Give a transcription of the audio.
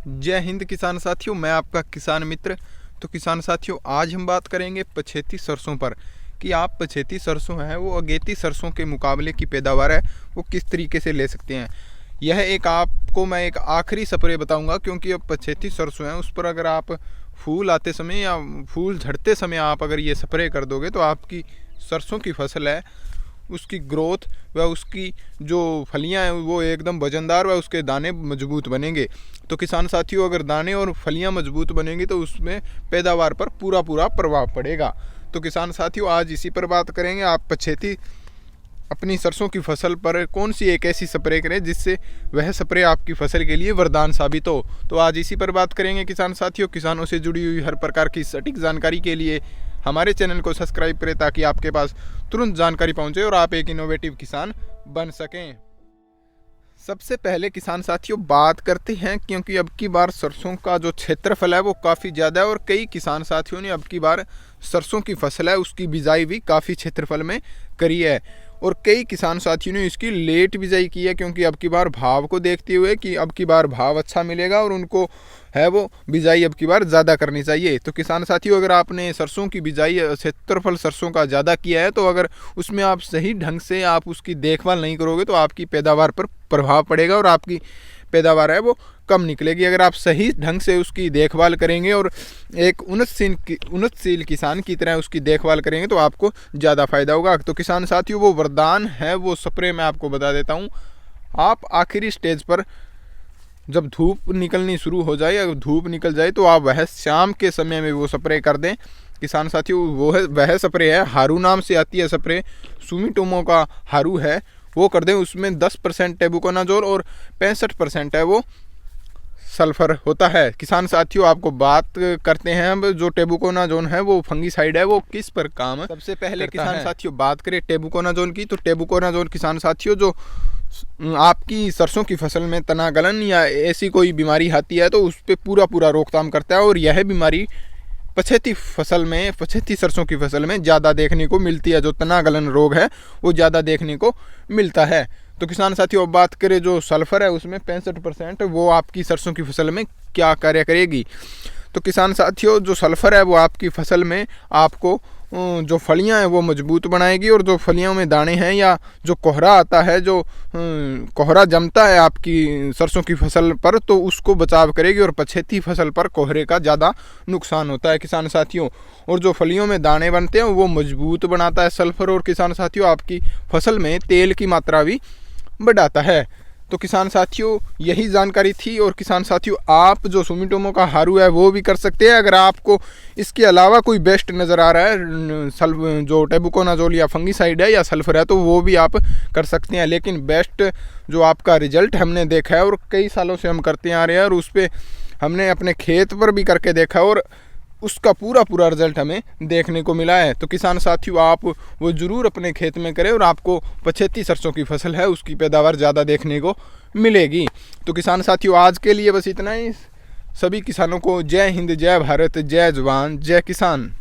जय हिंद किसान साथियों, मैं आपका किसान मित्र। तो किसान साथियों, आज हम बात करेंगे पछेती सरसों पर कि आप पछेती सरसों है वो अगेती सरसों के मुकाबले की पैदावार है वो किस तरीके से ले सकते हैं। यह एक आपको मैं एक आखिरी स्प्रे बताऊंगा, क्योंकि अब पछेती सरसों है उस पर अगर आप फूल आते समय या फूल झड़ते समय आप अगर ये स्प्रे कर दोगे तो आपकी सरसों की फसल है उसकी ग्रोथ व उसकी जो फलियां हैं वो एकदम वजनदार व उसके दाने मजबूत बनेंगे। तो किसान साथियों, अगर दाने और फलियां मजबूत बनेंगी तो उसमें पैदावार पर पूरा प्रभाव पड़ेगा। तो किसान साथियों, आज इसी पर बात करेंगे। आप पछेती अपनी सरसों की फसल पर कौन सी एक ऐसी स्प्रे करें जिससे वह स्प्रे आपकी फसल के लिए वरदान साबित हो। तो आज इसी पर बात करेंगे किसान साथियों। किसानों से जुड़ी हुई हर प्रकार की सटीक जानकारी के लिए हमारे चैनल को सब्सक्राइब करें ताकि आपके पास तुरंत जानकारी पहुंचे और आप एक इनोवेटिव किसान बन सकें। सबसे पहले किसान साथियों बात करते हैं, क्योंकि अब की बार सरसों का जो क्षेत्रफल है वो काफ़ी ज़्यादा है और कई किसान साथियों ने अब की बार सरसों की फसल है उसकी बिजाई भी काफ़ी क्षेत्रफल में करी है और कई किसान साथियों ने इसकी लेट बिजाई की है, क्योंकि अब की बार भाव को देखते हुए कि अब की बार भाव अच्छा मिलेगा और उनको है वो बिजाई अब की बार ज़्यादा करनी चाहिए। तो किसान साथियों, अगर आपने सरसों की बिजाई क्षेत्रफल सरसों का ज़्यादा किया है तो अगर उसमें आप सही ढंग से आप उसकी देखभाल नहीं करोगे तो आपकी पैदावार पर प्रभाव पड़ेगा और आपकी पैदावार है वो कम निकलेगी। अगर आप सही ढंग से उसकी देखभाल करेंगे और एक उन्नतशील किसान की तरह उसकी देखभाल करेंगे तो आपको ज़्यादा फायदा होगा। तो किसान साथियों, वो वरदान है वो स्प्रे मैं आपको बता देता हूँ। आप आखिरी स्टेज पर जब धूप निकलनी शुरू हो जाए, अगर धूप निकल जाए तो आप वह शाम के समय में वो स्प्रे कर दें। किसान साथियों, वह स्प्रे है हारू नाम से आती है स्प्रे, सुमिटोमो का हारू है, वो कर दें। उसमें 10% टेबुकोनाजोल और 65% है वो सल्फर होता है। किसान साथियों, आपको बात करते हैं अब जो टेबुकोनाजोल है वो फंगीसाइड है वो किस पर काम सबसे पहले किसान साथियों बात करें टेबुकोनाजोल की। तो टेबुकोनाजोल किसान साथियों जो आपकी सरसों की फसल में तना गलन या ऐसी कोई बीमारी आती है तो उस पर पूरा रोकथाम करता है और यह बीमारी पछेती सरसों की फसल में ज़्यादा देखने को मिलती है। जो तना गलन रोग है वो ज़्यादा देखने को मिलता है। तो किसान साथियों, अब बात करें जो सल्फर है उसमें 65% वो आपकी सरसों की फसल में क्या कार्य करेगी। तो किसान साथियों, जो सल्फर है वो आपकी फसल में आपको जो फलियां हैं वो मजबूत बनाएगी और जो फलियों में दाने हैं या जो कोहरा आता है, जो कोहरा जमता है आपकी सरसों की फसल पर, तो उसको बचाव करेगी और पछेती फसल पर कोहरे का ज़्यादा नुकसान होता है किसान साथियों। और जो फलियों में दाने बनते हैं वो मजबूत बनाता है सल्फर और किसान साथियों आपकी फसल में तेल की मात्रा भी बढ़ाता है। तो किसान साथियों, यही जानकारी थी। और किसान साथियों, आप जो सुमिटोमो का हारू है वो भी कर सकते हैं। अगर आपको इसके अलावा कोई बेस्ट नज़र आ रहा है जो टेबुकोनाजोल या फंगीसाइड है या सल्फर है तो वो भी आप कर सकते हैं, लेकिन बेस्ट जो आपका रिजल्ट हमने देखा है और कई सालों से हम करते आ रहे हैं और उस पर हमने अपने खेत पर भी करके देखा और उसका पूरा रिजल्ट हमें देखने को मिला है। तो किसान साथियों, आप वो ज़रूर अपने खेत में करें और आपको पछेती सरसों की फसल है उसकी पैदावार ज़्यादा देखने को मिलेगी। तो किसान साथियों, आज के लिए बस इतना ही। सभी किसानों को जय हिंद, जय भारत, जय जवान, जय किसान।